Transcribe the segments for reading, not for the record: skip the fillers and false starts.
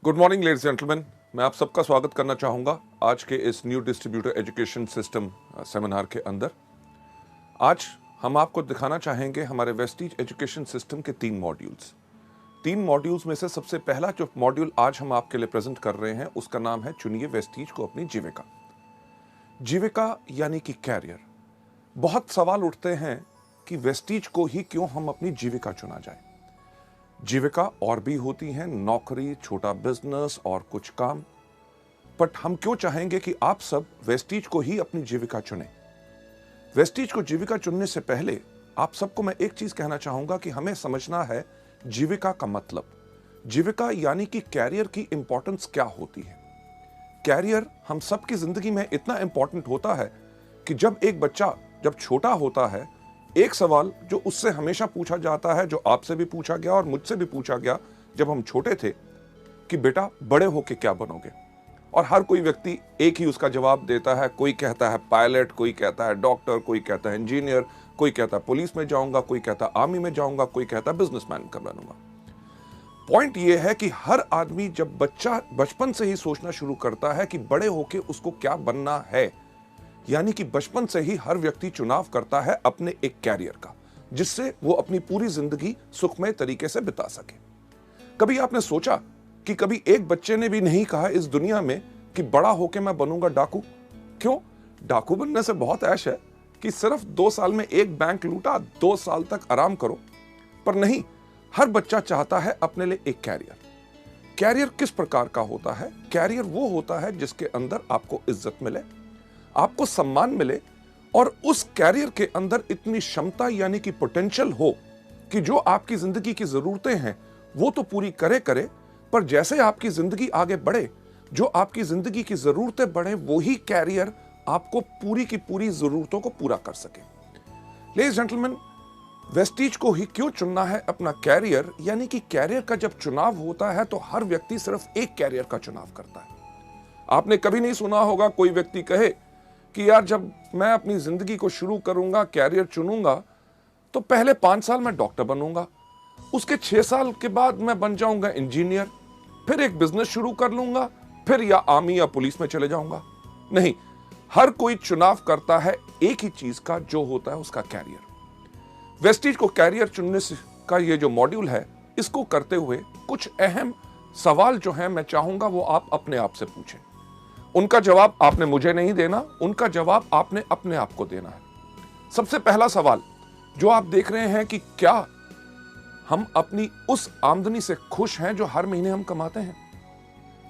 Good morning ladies gentleman, मैं आप सबका स्वागत करना चाहूँगा आज के इस new distributor education system seminar के अंदर। आज हम आपको दिखाना चाहेंगे हमारे वेस्टीज एजुकेशन सिस्टम के 3 मॉड्यूल्स में से सबसे पहला जो मॉड्यूल आज हम आपके लिए प्रेजेंट कर रहे हैं उसका नाम है चुनिए वेस्टीज को अपनी जीविका। जीविका यानी कि कैरियर। बहुत सवाल उठते हैं कि वेस्टीज को ही क्यों हम अपनी जीविका चुना जाए। जीविका और भी होती हैं, नौकरी, छोटा बिजनेस और कुछ काम, बट हम क्यों चाहेंगे कि आप सब वेस्टीज को ही अपनी जीविका चुनें। वेस्टीज को जीविका चुनने से पहले आप सबको मैं एक चीज कहना चाहूंगा कि हमें समझना है जीविका का मतलब। जीविका यानी कि कैरियर की इंपॉर्टेंस क्या होती है। कैरियर हम सबकी जिंदगी में इतना इंपॉर्टेंट होता है कि जब एक बच्चा जब छोटा होता है, एक सवाल जो उससे हमेशा पूछा जाता है, जो आपसे भी पूछा गया और मुझसे भी पूछा गया जब हम छोटे थे, कि बेटा बड़े होके क्या बनोगे। और हर कोई व्यक्ति एक ही उसका जवाब देता है। कोई कहता है पायलट, कोई कहता है डॉक्टर, कोई कहता है इंजीनियर, कोई कहता है पुलिस में जाऊंगा, कोई कहता है आर्मी में जाऊंगा, कोई कहता है बिजनेसमैन का बनूंगा। पॉइंट यह है कि हर आदमी जब बच्चा बचपन से ही सोचना शुरू करता है कि बड़े होके उसको क्या बनना है, यानी कि बचपन से ही हर व्यक्ति चुनाव करता है अपने एक कैरियर का, जिससे वो अपनी पूरी जिंदगी सुखमय तरीके से बिता सके। कभी आपने सोचा कि कभी एक बच्चे ने भी नहीं कहा इस दुनिया में कि बड़ा होके मैं बनूंगा डाकू। क्यों? डाकू बनने से बहुत ऐश है कि सिर्फ 2 साल में एक बैंक लूटा, 2 साल तक आराम करो। पर नहीं, हर बच्चा चाहता है अपने लिए एक कैरियर। कैरियर किस प्रकार का होता है? कैरियर वो होता है जिसके अंदर आपको इज्जत मिले, आपको सम्मान मिले, और उस कैरियर के अंदर इतनी क्षमता यानी कि पोटेंशियल हो कि जो आपकी जिंदगी की जरूरतें हैं वो तो पूरी करे, पर जैसे आपकी जिंदगी आगे बढ़े, जो आपकी जिंदगी की जरूरतें बढ़े, वही कैरियर आपको पूरी की पूरी जरूरतों को पूरा कर सके। लेडीज जेंटलमैन, वेस्टीज को ही क्यों चुनना है अपना कैरियर, यानी कि कैरियर का जब चुनाव होता है तो हर व्यक्ति सिर्फ एक कैरियर का चुनाव करता है। आपने कभी नहीं सुना होगा कोई व्यक्ति कहे कि यार जब मैं अपनी जिंदगी को शुरू करूंगा, कैरियर चुनूंगा, तो पहले 5 साल मैं डॉक्टर बनूंगा, उसके 6 साल के बाद मैं बन जाऊंगा इंजीनियर, फिर एक बिजनेस शुरू कर लूंगा, फिर या आर्मी या पुलिस में चले जाऊंगा। नहीं, हर कोई चुनाव करता है एक ही चीज का, जो होता है उसका कैरियर। वेस्टीज को कैरियर चुनने का ये जो मॉड्यूल है, इसको करते हुए कुछ अहम सवाल जो है मैं चाहूंगा वो आप अपने आप से पूछें। उनका जवाब आपने मुझे नहीं देना, उनका जवाब आपने अपने आप को देना है। सबसे पहला सवाल जो आप देख रहे हैं कि क्या हम अपनी उस आमदनी से खुश हैं जो हर महीने हम कमाते हैं?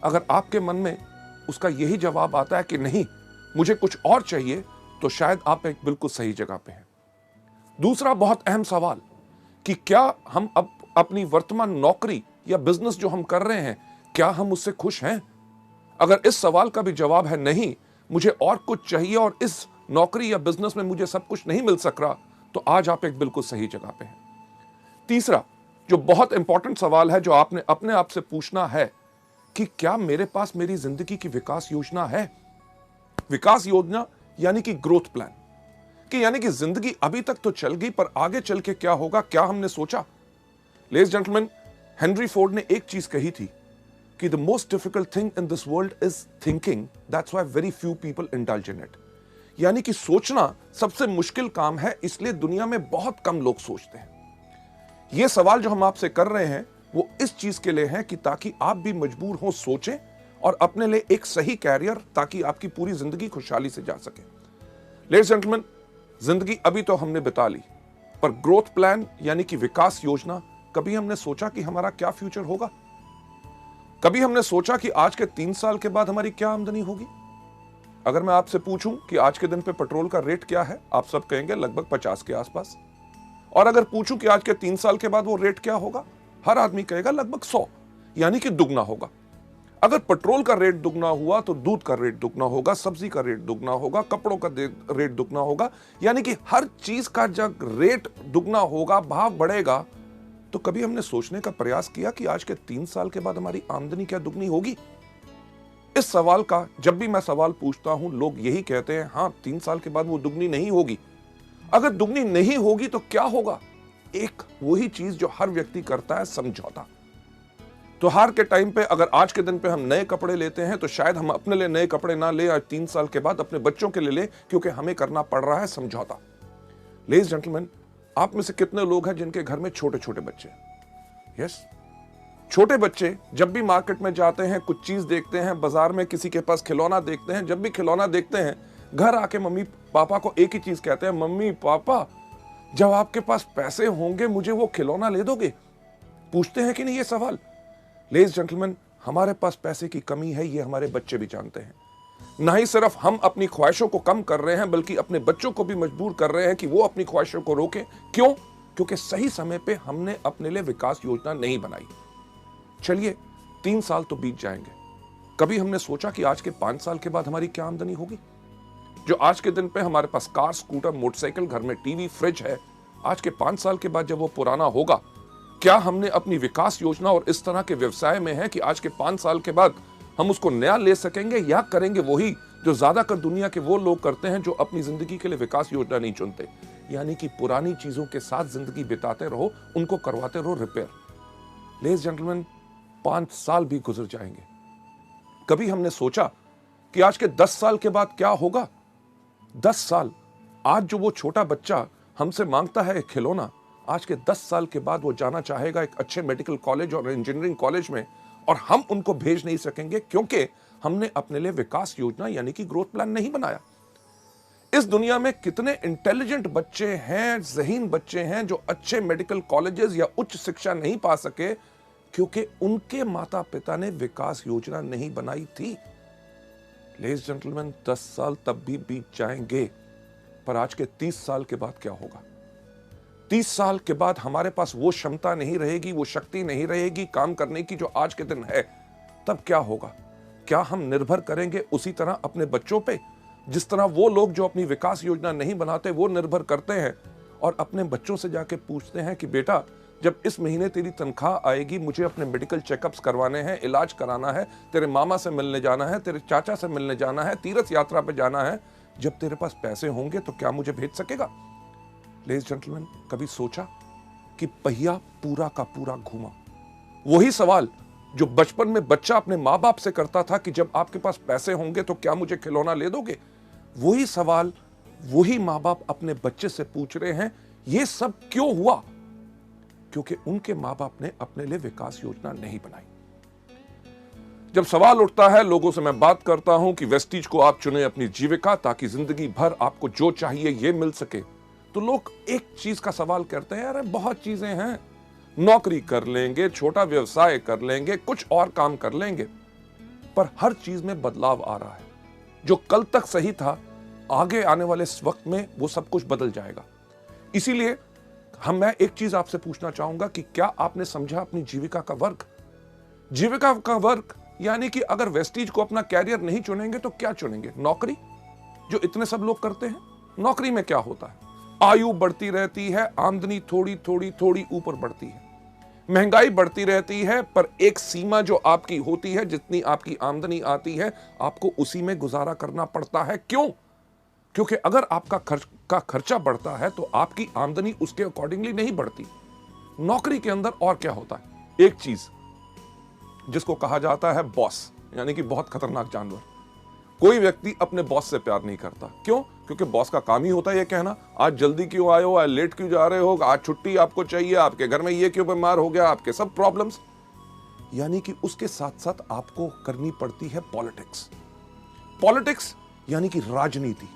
अगर आपके मन में उसका यही जवाब आता है कि नहीं, मुझे कुछ और चाहिए, तो शायद आप एक बिल्कुल सही जगह पे हैं। दूसरा बहुत अहम सवाल कि क्या हम अब अपनी वर्तमान नौकरी या बिजनेस जो हम कर रहे हैं, क्या हम उससे खुश हैं? अगर इस सवाल का भी जवाब है नहीं, मुझे और कुछ चाहिए और इस नौकरी या बिजनेस में मुझे सब कुछ नहीं मिल सक रहा, तो आज आप एक बिल्कुल सही जगह पे हैं। तीसरा जो बहुत इंपॉर्टेंट सवाल है जो आपने अपने आप से पूछना है कि क्या मेरे पास मेरी जिंदगी की विकास योजना है? विकास योजना यानी कि ग्रोथ प्लान, कि यानी कि जिंदगी अभी तक तो चल गई, पर आगे चल के क्या होगा, क्या हमने सोचा? लेडीज जेंटलमैन, हेनरी फोर्ड ने एक चीज कही थी कि the most difficult thing in this world is thinking, that's why very few people indulge in it। यानी कि सोचना सबसे मुश्किल काम है, इसलिए दुनिया में बहुत कम लोग सोचते हैं। यह सवाल जो हम आपसे कर रहे हैं वो इस चीज के लिए है कि ताकि आप भी मजबूर हो सोचें और अपने लिए एक सही कैरियर, ताकि आपकी पूरी जिंदगी खुशहाली से जा सके। लेडीज जेंटलमैन, जिंदगी अभी तो हमने बिता ली, पर ग्रोथ प्लान यानी कि विकास योजना, कभी हमने सोचा कि हमारा क्या फ्यूचर होगा? कभी हमने सोचा कि आज के 3 साल के बाद हमारी क्या आमदनी होगी? अगर मैं आपसे पूछूं कि आज के दिन पे पेट्रोल का रेट क्या है, आप सब कहेंगे लगभग 50 के आसपास। और अगर पूछूं कि आज के 3 साल के बाद वो रेट क्या होगा, हर आदमी कहेगा लगभग 100, यानी कि दुगना होगा। अगर पेट्रोल का रेट दुगना हुआ तो दूध का रेट दुगना होगा, सब्जी का रेट दुगना होगा, कपड़ों का रेट दुगना होगा, यानी कि हर चीज का जब रेट दुगना होगा, भाव बढ़ेगा, तो कभी हमने सोचने का प्रयास किया कि आज के 3 साल के बाद हमारी आमदनी क्या दुगनी होगी? इस सवाल का जब भी मैं सवाल पूछता हूं, लोग यही कहते हैं, हां 3 साल के बाद वो दुगनी नहीं होगी। अगर दुगनी नहीं होगी तो क्या होगा? एक वही चीज जो हर व्यक्ति करता है, समझौता। त्योहार के टाइम पे अगर आज के दिन पे हम नए कपड़े लेते हैं तो शायद हम अपने लिए नए कपड़े ना ले, आज 3 साल के बाद अपने बच्चों के लिए ले, क्योंकि हमें करना पड़ रहा है समझौता। लेडीज जेंटलमैन, आप में से कितने लोग हैं जिनके घर में छोटे छोटे बच्चे हैं? यस, छोटे बच्चे जब भी मार्केट में जाते हैं, कुछ चीज देखते हैं, बाजार में किसी के पास खिलौना देखते हैं, जब भी खिलौना देखते हैं घर आके मम्मी पापा को एक ही चीज कहते हैं, मम्मी पापा जब आपके पास पैसे होंगे मुझे वो खिलौना ले दोगे? पूछते हैं कि नहीं ये सवाल? लेडीज जेंटलमैन, हमारे पास पैसे की कमी है, ये हमारे बच्चे भी जानते हैं। ना ही सिर्फ हम अपनी ख्वाहिशों को कम कर रहे हैं, बल्कि अपने बच्चों को भी मजबूर कर रहे हैं कि वो अपनी ख्वाहिशों को रोकें। क्यों? क्योंकि सही समय पे हमने अपने लिए विकास योजना नहीं बनाई। चलिए 3 साल तो बीत जाएंगे, कभी हमने सोचा कि आज के 5 साल के बाद हमारी क्या आमदनी होगी? जो आज के दिन पे हमारे पास कार, स्कूटर, मोटरसाइकिल, घर में टीवी, फ्रिज है, आज के 5 साल के बाद जब वो पुराना होगा, क्या हमने अपनी विकास योजना और इस तरह के व्यवसाय में है कि आज के 5 साल के बाद हम उसको नया ले सकेंगे, या करेंगे वही जो ज्यादातर दुनिया के वो लोग करते हैं जो अपनी जिंदगी के लिए विकास योजना नहीं चुनते, यानी कि पुरानी चीजों के साथ जिंदगी बिताते रहो, उनको करवाते रहो रिपेयर। लेडीज जेंटलमैन, 5 साल भी गुजर जाएंगे, कभी हमने सोचा कि आज के 10 साल के बाद क्या होगा? 10 साल, आज जो वो छोटा बच्चा हमसे मांगता है खिलौना, आज के 10 साल के बाद वो जाना चाहेगा एक अच्छे मेडिकल कॉलेज और इंजीनियरिंग कॉलेज में, और हम उनको भेज नहीं सकेंगे क्योंकि हमने अपने लिए विकास योजना यानी कि ग्रोथ प्लान नहीं बनाया। इस दुनिया में कितने इंटेलिजेंट बच्चे हैं, ज़हीन बच्चे हैं जो अच्छे मेडिकल कॉलेजेस या उच्च शिक्षा नहीं पा सके क्योंकि उनके माता पिता ने विकास योजना नहीं बनाई थी। लेडीज जेंटलमैन, 10 साल तब भी बीत जाएंगे, पर आज के 30 साल के बाद क्या होगा? 30 साल के बाद हमारे पास वो क्षमता नहीं रहेगी, वो शक्ति नहीं रहेगी काम करने की जो आज के दिन है। तब क्या होगा? क्या हम निर्भर करेंगे उसी तरह अपने बच्चों पे, जिस तरह वो लोग जो अपनी विकास योजना नहीं बनाते वो निर्भर करते हैं और अपने बच्चों से जाके पूछते हैं कि बेटा जब इस महीने तेरी तनख्वाह आएगी, मुझे अपने मेडिकल चेकअप्स करवाने हैं, इलाज कराना है, तेरे मामा से मिलने जाना है, तेरे चाचा से मिलने जाना है, तीर्थ यात्रा पे जाना है, जब तेरे पास पैसे होंगे तो क्या मुझे भेज सकेगा? लेडीज जेंटलमैन, कभी सोचा कि पहिया पूरा का पूरा घूमा? वही सवाल जो बचपन में बच्चा अपने माँ बाप से करता था कि जब आपके पास पैसे होंगे तो क्या मुझे खिलौना ले दोगे, वही सवाल वही माँ बाप अपने बच्चे से पूछ रहे हैं। ये सब क्यों हुआ? क्योंकि उनके माँ बाप ने अपने लिए विकास योजना नहीं बनाई। जब सवाल उठता है, लोगों से मैं बात करता हूं कि वेस्टीज को आप चुने अपनी जीविका ताकि जिंदगी भर आपको जो चाहिए ये मिल सके, तो लोग एक चीज का सवाल करते हैं, अरे बहुत चीजें हैं, नौकरी कर लेंगे, छोटा व्यवसाय कर लेंगे, कुछ और काम कर लेंगे, पर हर चीज में बदलाव आ रहा है। जो कल तक सही था, आगे आने वाले इस वक्त में वो सब कुछ बदल जाएगा। इसीलिए मैं एक चीज आपसे पूछना चाहूंगा कि क्या आपने समझा अपनी जीविका का वर्ग? जीविका का वर्ग यानी कि अगर वेस्टीज को अपना कैरियर नहीं चुनेंगे तो क्या चुनेंगे? नौकरी, जो इतने सब लोग करते हैं। नौकरी में क्या होता है? आयु बढ़ती रहती है, आमदनी थोड़ी थोड़ी थोड़ी ऊपर बढ़ती है, महंगाई बढ़ती रहती है, पर एक सीमा जो आपकी होती है, जितनी आपकी आमदनी आती है आपको उसी में गुजारा करना पड़ता है। क्यों? क्योंकि अगर आपका खर्चा बढ़ता है तो आपकी आमदनी उसके अकॉर्डिंगली नहीं बढ़ती। नौकरी के अंदर और क्या होता है? एक चीज जिसको कहा जाता है बॉस, यानी कि बहुत खतरनाक जानवर। कोई व्यक्ति अपने बॉस से प्यार नहीं करता। क्यों? क्योंकि बॉस का काम ही होता है ये कहना, आज जल्दी क्यों आए हो, आज लेट क्यों जा रहे हो, आज छुट्टी आपको चाहिए, आपके घर में ये क्यों बीमार हो गया, आपके सब प्रॉब्लम्स। यानी कि उसके साथ साथ आपको करनी पड़ती है पॉलिटिक्स। पॉलिटिक्स यानी कि राजनीति।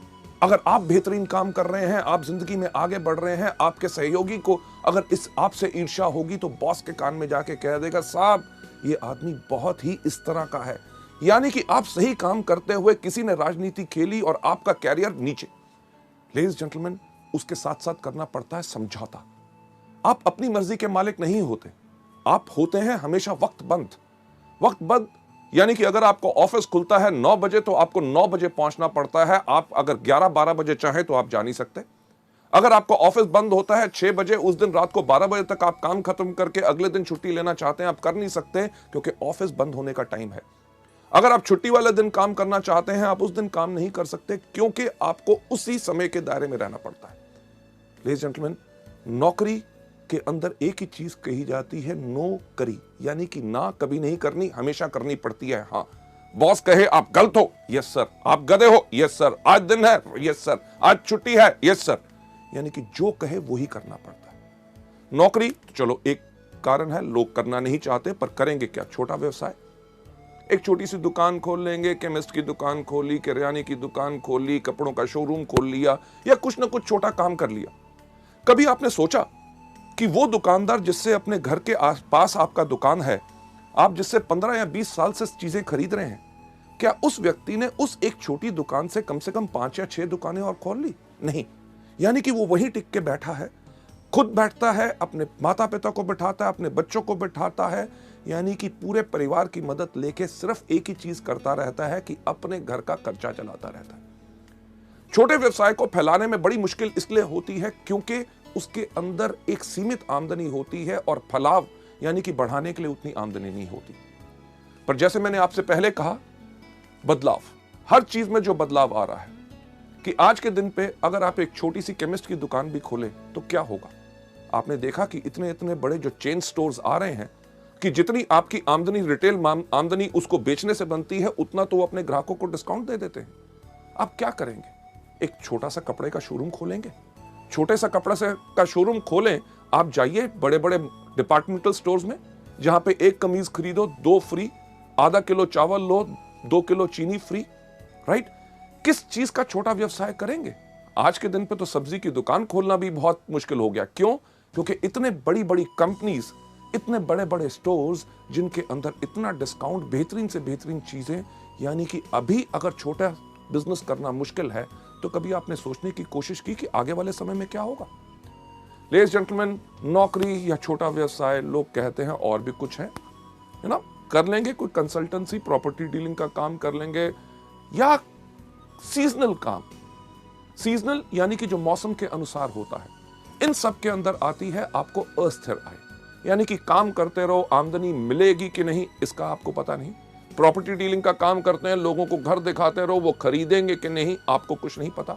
अगर आप बेहतरीन काम कर रहे हैं, आप जिंदगी में आगे बढ़ रहे हैं, आपके सहयोगी को अगर इस आपसे ईर्ष्या होगी तो बॉस के कान में जाके कह देगा, साहब ये आदमी बहुत ही इस तरह का है। यानी कि आप सही काम करते हुए किसी ने राजनीति खेली और आपका कैरियर नीचे। लेडीज जेंटलमैन, उसके साथ साथ करना पड़ता है समझौता। आप अपनी मर्जी के मालिक नहीं होते, आप होते हैं हमेशा वक्त बंद यानी कि अगर आपको ऑफिस खुलता है 9 बजे तो आपको 9 बजे पहुंचना पड़ता है। आप अगर 11-12 बजे चाहें तो आप जा नहीं सकते। अगर आपका ऑफिस बंद होता है 6 बजे, उस दिन रात को 12 बजे तक आप काम खत्म करके अगले दिन छुट्टी लेना चाहते हैं, आप कर नहीं सकते क्योंकि ऑफिस बंद होने का टाइम है। अगर आप छुट्टी वाले दिन काम करना चाहते हैं, आप उस दिन काम नहीं कर सकते क्योंकि आपको उसी समय के दायरे में रहना पड़ता है। लेडीज जेंटलमैन, नौकरी के अंदर एक ही चीज कही जाती है, नो करी, यानी कि ना कभी नहीं करनी, हमेशा करनी पड़ती है। हाँ, बॉस कहे आप गलत हो, यस सर, आप गधे हो, यस सर, आज दिन है, यस सर, आज छुट्टी है, यस सर, यानी कि जो कहे वो ही करना पड़ता है। नौकरी चलो एक कारण है, लोग करना नहीं चाहते, पर करेंगे क्या? छोटा व्यवसाय, एक छोटी सी दुकान खोल लेंगे, केमिस्ट की दुकान खोली, किराने की दुकान खोली, कपड़ों का शोरूम खोल लिया, या कुछ ना कुछ छोटा काम कर लिया। कभी आपने सोचा कि वो दुकानदार जिससे अपने घर के आसपास आपका दुकान है, आप जिससे 15 या 20 साल से चीजें खरीद रहे हैं, क्या उस व्यक्ति ने उस एक छोटी दुकान से कम 5 या 6 दुकानें और खोल ली? नहीं, यानी कि वो वहीं टिक के बैठा है, खुद बैठता है, अपने माता पिता को बिठाता है, अपने बच्चों को बिठाता है, यानी कि पूरे परिवार की मदद लेके सिर्फ एक ही चीज करता रहता है कि अपने घर का खर्चा चलाता रहता है। छोटे व्यवसाय को फैलाने में बड़ी मुश्किल इसलिए होती है क्योंकि उसके अंदर एक सीमित आमदनी होती है और फलाव यानी कि बढ़ाने के लिए उतनी आमदनी नहीं होती। पर जैसे मैंने आपसे पहले कहा, बदलाव, हर चीज में जो बदलाव आ रहा है कि आज के दिन पे अगर आप एक छोटी सी केमिस्ट की दुकान भी खोलें तो क्या होगा? आपने देखा कि इतने इतने बड़े जो चेन स्टोर्स आ रहे हैं कि जितनी आपकी आमदनी, रिटेल आमदनी उसको बेचने से बनती है, उतना तो वो अपने ग्राहकों को डिस्काउंट दे देते हैं। आप क्या करेंगे? एक छोटा सा कपड़े का शोरूम खोलेंगे? छोटे सा कपड़ा से का शोरूम खोलें, आप जाइए बड़े बड़े डिपार्टमेंटल स्टोर्स में, जहां पे एक कमीज खरीदो 2 फ्री, आधा किलो चावल लो 2 किलो चीनी फ्री, राइट? किस चीज का छोटा व्यवसाय करेंगे? आज के दिन पे तो सब्जी की दुकान खोलना भी बहुत मुश्किल हो गया। क्यों? क्योंकि इतने बड़ी बड़ी कंपनीज, इतने बड़े बड़े स्टोर्स जिनके अंदर इतना डिस्काउंट, बेहतरीन से बेहतरीन चीजें, यानी कि अभी अगर छोटा बिजनेस करना मुश्किल है तो कभी आपने सोचने की कोशिश की कि आगे वाले समय में क्या होगा? लेडीज जेंटलमैन, नौकरी या छोटा व्यवसाय, लोग कहते हैं और भी कुछ है ना, कर लेंगे, कोई कंसल्टेंसी, प्रॉपर्टी डीलिंग का काम कर लेंगे, या सीजनल काम। सीजनल यानी कि जो मौसम के अनुसार होता है। इन सब के अंदर आती है आपको अस्थिर आय, यानी कि काम करते रहो, आमदनी मिलेगी कि नहीं इसका आपको पता नहीं। प्रॉपर्टी डीलिंग का काम करते हैं, लोगों को घर दिखाते रहो, वो खरीदेंगे कि नहीं आपको कुछ नहीं पता।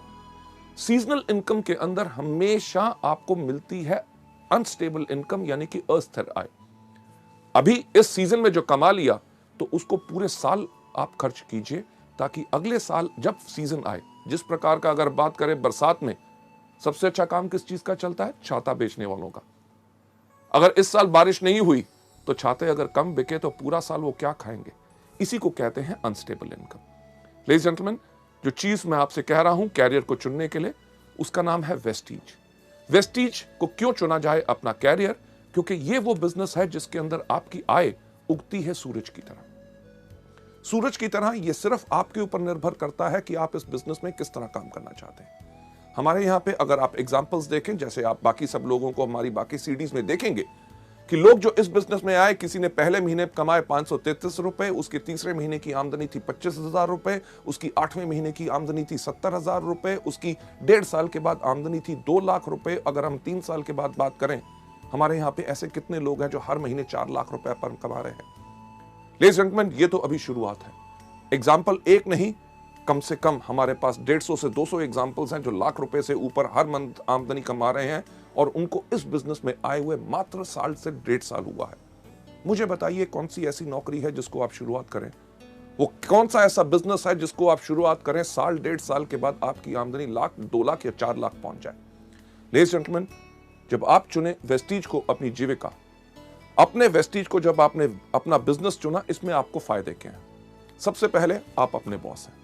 सीजनल इनकम के अंदर हमेशा आपको मिलती है अनस्टेबल इनकम, यानी कि अस्थिर आय। अभी इस सीजन में जो कमा लिया तो उसको पूरे साल आप खर्च कीजिए, ताकि अगले साल जब सीजन आए, जिस प्रकार का अगर बात करें बरसात में, सबसे अच्छा काम किस चीज का चलता है? छाता बेचने वालों का। अगर इस साल बारिश नहीं हुई तो छाते अगर कम बिके तो पूरा साल वो क्या खाएंगे? इसी को कहते हैं अनस्टेबल इनकम। लेडीज जेंटलमैन, जो चीज मैं आपसे कह रहा हूं कैरियर को चुनने के लिए, उसका नाम है वेस्टीज। वेस्टीज को क्यों चुना जाए अपना कैरियर? क्योंकि ये वो बिजनेस है जिसके अंदर आपकी आय उगती है सूरज की तरह। सूरज की तरह ये सिर्फ आपके ऊपर निर्भर करता है कि आप इस बिजनेस में किस तरह काम करना चाहते हैं। हमारे यहाँ पे अगर आप एग्जाम्पल्स देखें, जैसे आप बाकी सब लोगों को हमारी बाकी सीडीज में देखेंगे कि लोग जो इस बिजनेस में आए, किसी ने पहले महीने कमाए 533 रुपए, उसके तीसरे महीने की आमदनी थी 25,000 रुपए, उसकी 8वें महीने की आमदनी थी 70,000 रुपए, उसकी 1.5 साल के बाद आमदनी थी 2 लाख रुपए। अगर हम 3 साल के बाद बात करें, हमारे यहाँ पे ऐसे कितने लोग हैं जो हर महीने 4 लाख रुपए पर कमा रहे हैं। लेडीज जेंटलमैन, ये तो अभी शुरुआत है। एग्जाम्पल एक नहीं, कम से कम हमारे पास 150 से 200 एग्जाम्पल्स हैं जो लाख रुपए से ऊपर हर मंथ आमदनी कमा रहे हैं, और उनको इस बिजनेस में आए हुए मात्र साल से 1.5 साल हुआ है। मुझे बताइए कौन सी ऐसी नौकरी है जिसको आप शुरुआत करें, वो कौन सा ऐसा बिजनेस है जिसको आप शुरुआत करें, साल 1.5 साल के बाद आपकी आमदनी लाख, 2 लाख या 4 लाख पहुंच जाए। लेडीज जेंटलमैन, जब आप चुने वेस्टीज को अपनी जीविका, अपने वेस्टीज को जब आपने अपना बिजनेस चुना, इसमें आपको फायदे क्या हैं? सबसे पहले आप अपने बॉस हैं,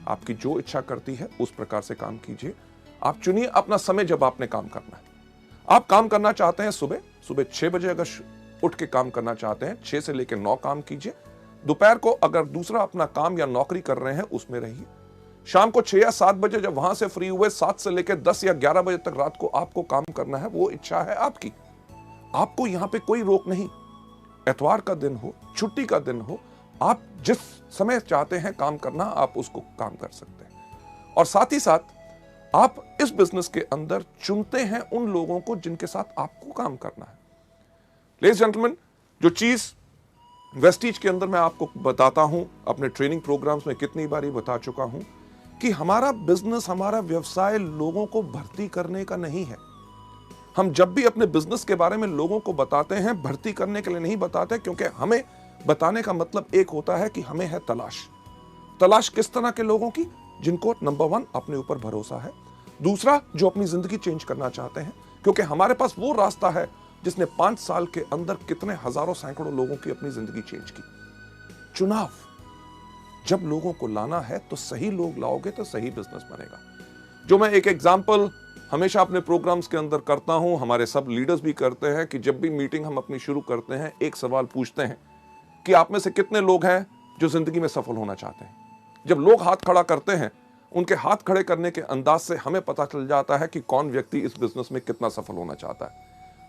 आपकी जो इच्छा करती है उस प्रकार से काम कीजिए। आप चुनिए अपना समय जब आपने काम करना है। आप काम करना चाहते हैं सुबह 6 बजे, अगर उठ के काम करना चाहते हैं 6 से लेकर 9 काम कीजिए। दोपहर को अगर दूसरा अपना काम या नौकरी कर रहे हैं उसमें रहिए। शाम को 6 या 7 बजे जब वहां से फ्री हुए, 7 से लेकर 10 या 11 बजे तक रात को आपको काम करना है, वो इच्छा है आपकी। आपको यहां पे कोई रोक नहीं। एतवार का दिन हो, छुट्टी का दिन हो, आप जिस समय चाहते हैं काम करना, आप उसको काम कर सकते हैं। और साथ ही साथ आप इस बिजनेस के अंदर चुनते हैं उन लोगों को जिनके साथ आपको काम करना है। लेडीज जेंटलमैन, जो चीज वेस्टीज के अंदर मैं आपको बताता हूं, अपने ट्रेनिंग प्रोग्राम्स में कितनी बारी बता चुका हूं कि हमारा बिजनेस, हमारा व्यवसाय लोगों को भर्ती करने का नहीं है। हम जब भी अपने बिजनेस के बारे में लोगों को बताते हैं, भर्ती करने के लिए नहीं बताते, क्योंकि हमें बताने का मतलब एक होता है कि हमें है तलाश किस तरह के लोगों की, जिनको नंबर 1 अपने ऊपर भरोसा है, दूसरा जो अपनी जिंदगी चेंज करना चाहते हैं, क्योंकि हमारे पास वो रास्ता है जिसने 5 साल के अंदर कितने हजारों सैकड़ों लोगों की अपनी जिंदगी चेंज की। चुनाव, जब लोगों को लाना है तो सही लोग लाओगे तो सही बिजनेस बनेगा। जो मैं एक एग्जांपल हमेशा अपने प्रोग्राम्स के अंदर करता हूं, हमारे सब लीडर्स भी करते हैं, कि जब भी मीटिंग हम अपनी शुरू करते हैं एक सवाल पूछते हैं कि आप में से कितने लोग हैं जो जिंदगी में सफल होना चाहते हैं। जब लोग हाथ खड़ा करते हैं, उनके हाथ खड़े करने के अंदाज से हमें पता चल जाता है कि कौन व्यक्ति इस बिजनेस में कितना सफल होना चाहता है।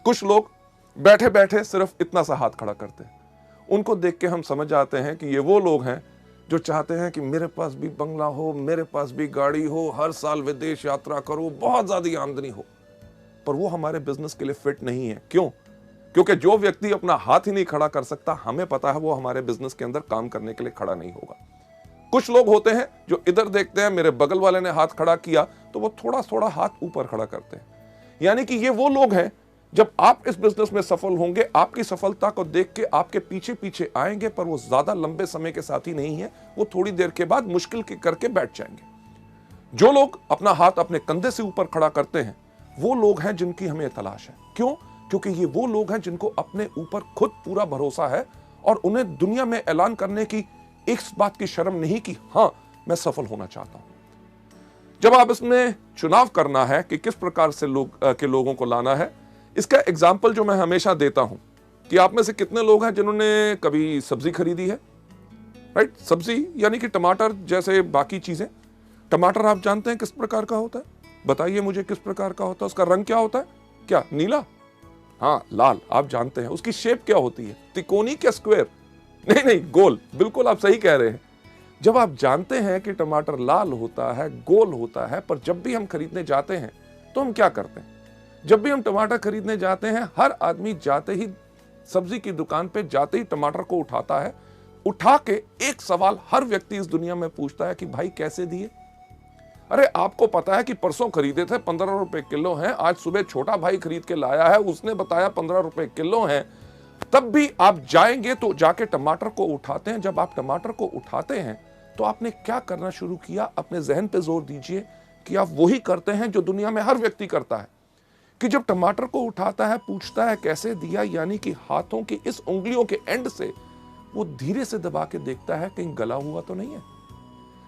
कुछ लोग बैठे बैठे सिर्फ इतना सा हाथ खड़ा करते हैं, उनको देख के हम समझ जाते हैं कि ये वो लोग हैं जो चाहते हैं कि मेरे पास भी बंगला हो, मेरे पास भी गाड़ी हो, हर साल विदेश यात्रा करूं, बहुत ज्यादा आमदनी हो। पर वो हमारे बिजनेस के लिए फिट नहीं है। क्यों? क्योंकि जो व्यक्ति अपना हाथ ही नहीं खड़ा कर सकता, हमें पता है वो हमारे बिजनेस के अंदर काम करने के लिए खड़ा नहीं होगा। कुछ लोग होते हैं जो इधर देखते हैं, मेरे बगल वाले ने हाथ खड़ा किया तो वो थोड़ा थोड़ा हाथ ऊपर खड़ा करते हैं। यानी कि ये वो लोग हैं, जब आप इस बिजनेस में सफल होंगे, आपकी सफलता को देख के आपके पीछे पीछे आएंगे, पर वो ज्यादा लंबे समय के साथी नहीं है, वो थोड़ी देर के बाद मुश्किल के करके बैठ जाएंगे। जो लोग अपना हाथ अपने कंधे से ऊपर खड़ा करते हैं, वो लोग हैं जिनकी हमें तलाश है। क्यों? क्योंकि ये वो लोग हैं जिनको अपने ऊपर खुद पूरा भरोसा है और उन्हें दुनिया में ऐलान करने की इस बात की शर्म नहीं कि हाँ, मैं सफल होना चाहता हूं। जब आप इसमें चुनाव करना है कि किस प्रकार से लोगों को लाना है, इसका एग्जाम्पल जो मैं हमेशा देता हूं कि आप में से कितने लोग हैं जिन्होंने कभी सब्जी खरीदी है, राइट? सब्जी यानी कि टमाटर जैसे बाकी चीजें। टमाटर आप जानते हैं किस प्रकार का होता है? बताइए मुझे, किस प्रकार का होता है? उसका रंग क्या होता है? क्या नीला? हाँ, लाल। आप जानते हैं उसकी शेप क्या होती है? त्रिकोणी क्या स्क्वायर? नहीं, गोल। बिल्कुल आप सही कह रहे हैं। जब आप जानते हैं कि टमाटर लाल होता है, गोल होता है, पर जब भी हम खरीदने जाते हैं तो हम क्या करते हैं? जब भी हम टमाटर खरीदने जाते हैं, हर आदमी जाते ही सब्जी की दुकान पे जाते ही टमाटर को उठाता है। उठा के एक सवाल हर व्यक्ति इस दुनिया में पूछता है कि भाई कैसे दिए? अरे आपको पता है कि परसों खरीदे थे 15 रुपए किलो हैं, आज सुबह छोटा भाई खरीद के लाया है, उसने बताया 15 रुपए किलो हैं। तब भी आप जाएंगे तो जाके टमाटर को उठाते हैं। जब आप टमाटर को उठाते हैं तो आपने क्या करना शुरू किया? अपने जहन पे जोर दीजिए कि आप वही करते हैं जो दुनिया में हर व्यक्ति करता है, कि जब टमाटर को उठाता है पूछता है कैसे दिया, यानी कि हाथों की इस उंगलियों के एंड से वो धीरे से दबा के देखता है कहीं गला हुआ तो नहीं है।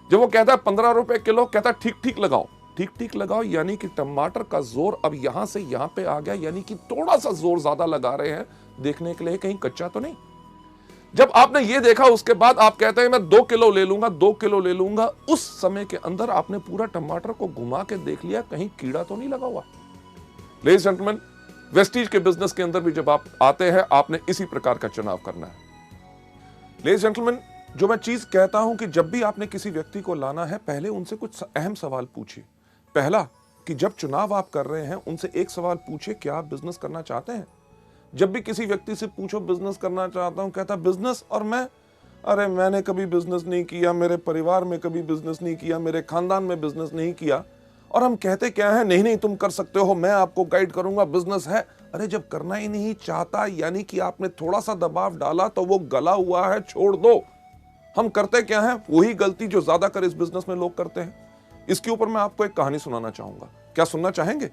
जब वो कहता है 15 रुपए किलो, कहता है ठीक ठीक लगाओ, ठीक ठीक लगाओ, यानी कि टमाटर का जोर अब यहां से यहां पे आ गया, यानी कि थोड़ा सा जोर ज्यादा लगा रहे हैं देखने के लिए कहीं कच्चा तो नहीं। जब आपने ये देखा उसके बाद आप कहते हैं मैं 2 किलो ले लूंगा, 2 किलो ले लूंगा। उस समय के अंदर आपने पूरा टमाटर को घुमा के देख लिया कहीं कीड़ा तो नहीं लगा हुआ। लेडीज एंड जेंटलमैन, वेस्टीज के बिजनेस के अंदर भी जब आप आते हैं, आपने इसी प्रकार का चुनाव करना है। लेडीज एंड जेंटलमैन, जो मैं चीज कहता हूं कि जब भी आपने किसी व्यक्ति को लाना है, पहले उनसे कुछ अहम सवाल पूछिए। पहला, कि जब चुनाव आप कर रहे हैं उनसे एक सवाल पूछिए, क्या आप बिजनेस करना चाहते हैं? जब भी किसी व्यक्ति से पूछो बिजनेस करना चाहता हूं, कहता बिजनेस और मैं, अरे मैंने कभी बिजनेस नहीं किया, मेरे परिवार में कभी बिजनेस नहीं किया, मेरे खानदान में बिजनेस नहीं किया। और हम कहते क्या है, नहीं नहीं तुम कर सकते हो, मैं आपको गाइड करूंगा, बिजनेस है। अरे जब करना ही नहीं चाहता, यानी कि आपने थोड़ा सा दबाव डाला तो वो गला हुआ है, छोड़ दो। हम करते क्या है, वही गलती जो ज्यादातर इस बिजनेस में लोग करते हैं। इसके ऊपर मैं आपको एक कहानी सुनाना चाहूंगा, क्या सुनना चाहेंगे?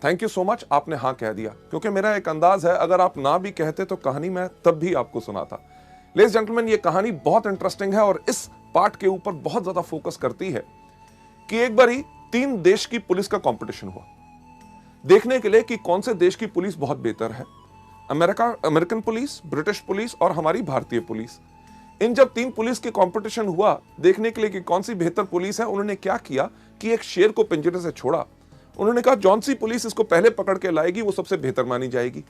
थैंक यू सो मच, आपने हाँ कह दिया, क्योंकि मेरा एक अंदाज है अगर आप ना भी कहते तो कहानी मैं तब भी आपको सुनाता। लेडीज जेंटलमैन, ये कहानी बहुत इंटरेस्टिंग है और इस पार्ट के ऊपर बहुत ज्यादा फोकस करती है कि एक बार ही 3 देश की पुलिस का कंपटीशन हुआ, देखने के लिए कि कौन से देश की पुलिस बहुत बेहतर है। अमेरिकन पुलिस, ब्रिटिश पुलिस और हमारी भारतीय पुलिस। इन जब 3 पुलिस के कंपटीशन हुआ देखने के लिए कि कौन सी बेहतर पुलिस है, उन्होंने क्या किया कि एक शेर को पिंजरे से छोड़ा। उन्होंने कहा जौन सी पुलिस इसको पहले पकड़ के लाएगी वो सबसे बेहतर मानी जाएगी।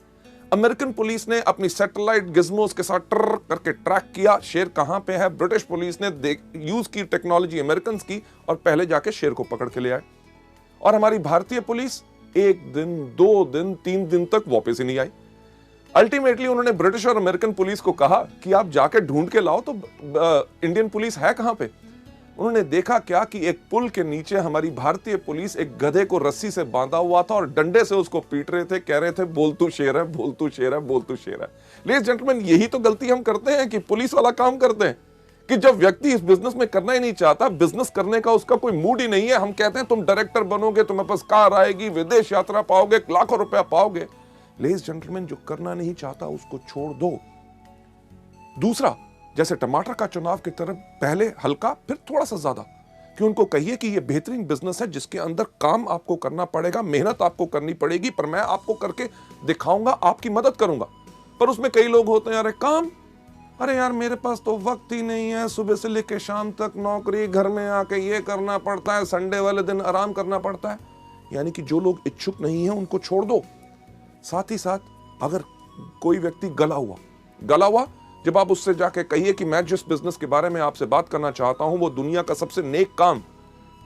अमेरिकन पुलिस ने अपनी सैटेलाइट गिज्मोस के साथ ट्र करके ट्रैक किया शेर कहां पे है। ब्रिटिश पुलिस ने यूज की टेक्नोलॉजी अमेरिकन की और पहले जाके शेर को पकड़ के ले आए। और हमारी भारतीय पुलिस 1 दिन, 2 दिन, 3 दिन तक वापस ही नहीं आई। अल्टीमेटली उन्होंने ब्रिटिश और अमेरिकन पुलिस को कहा कि आप जाके ढूंढ के लाओ तो इंडियन पुलिस है कहां पे। उन्होंने देखा क्या कि एक पुल के नीचे हमारी भारतीय पुलिस एक गधे को रस्सी से बांधा हुआ था और डंडे से उसको पीट रहे थे, कह रहे थे बोल तू शेर है, बोल तू शेर है, बोल तू शेर है। लेडीज जेंटलमैन, यही तो गलती हम करते हैं कि पुलिस वाला काम करते हैं कि जब व्यक्ति इस बिजनेस में करना ही नहीं चाहता, बिजनेस करने का उसका कोई मूड ही नहीं है, हम कहते हैं तुम डायरेक्टर बनोगे, तुम्हारे पास कार आएगी, विदेश यात्रा पाओगे, लाखों रुपया पाओगे। लेडीज जेंटलमैन, जो करना नहीं चाहता उसको छोड़ दो। दूसरा, जैसे टमाटर का चुनाव की तरफ, पहले हल्का फिर थोड़ा सा ज्यादा, कि उनको कहिए कि ये बेहतरीन बिजनेस है जिसके अंदर काम आपको करना पड़ेगा, मेहनत आपको करनी पड़ेगी, पर मैं आपको करके दिखाऊंगा, आपकी मदद करूंगा। पर उसमें कई लोग होते हैं, अरे काम, अरे यार मेरे पास तो वक्त ही नहीं है, सुबह से लेकर शाम तक नौकरी, घर में आके ये करना पड़ता है, संडे वाले दिन आराम करना पड़ता है। यानी कि जो लोग इच्छुक नहीं है उनको छोड़ दो। साथ ही साथ अगर कोई व्यक्ति गला हुआ, जब आप उससे जाके कहिए कि मैं जिस बिजनेस के बारे में आपसे बात करना चाहता हूं वो दुनिया का सबसे नेक काम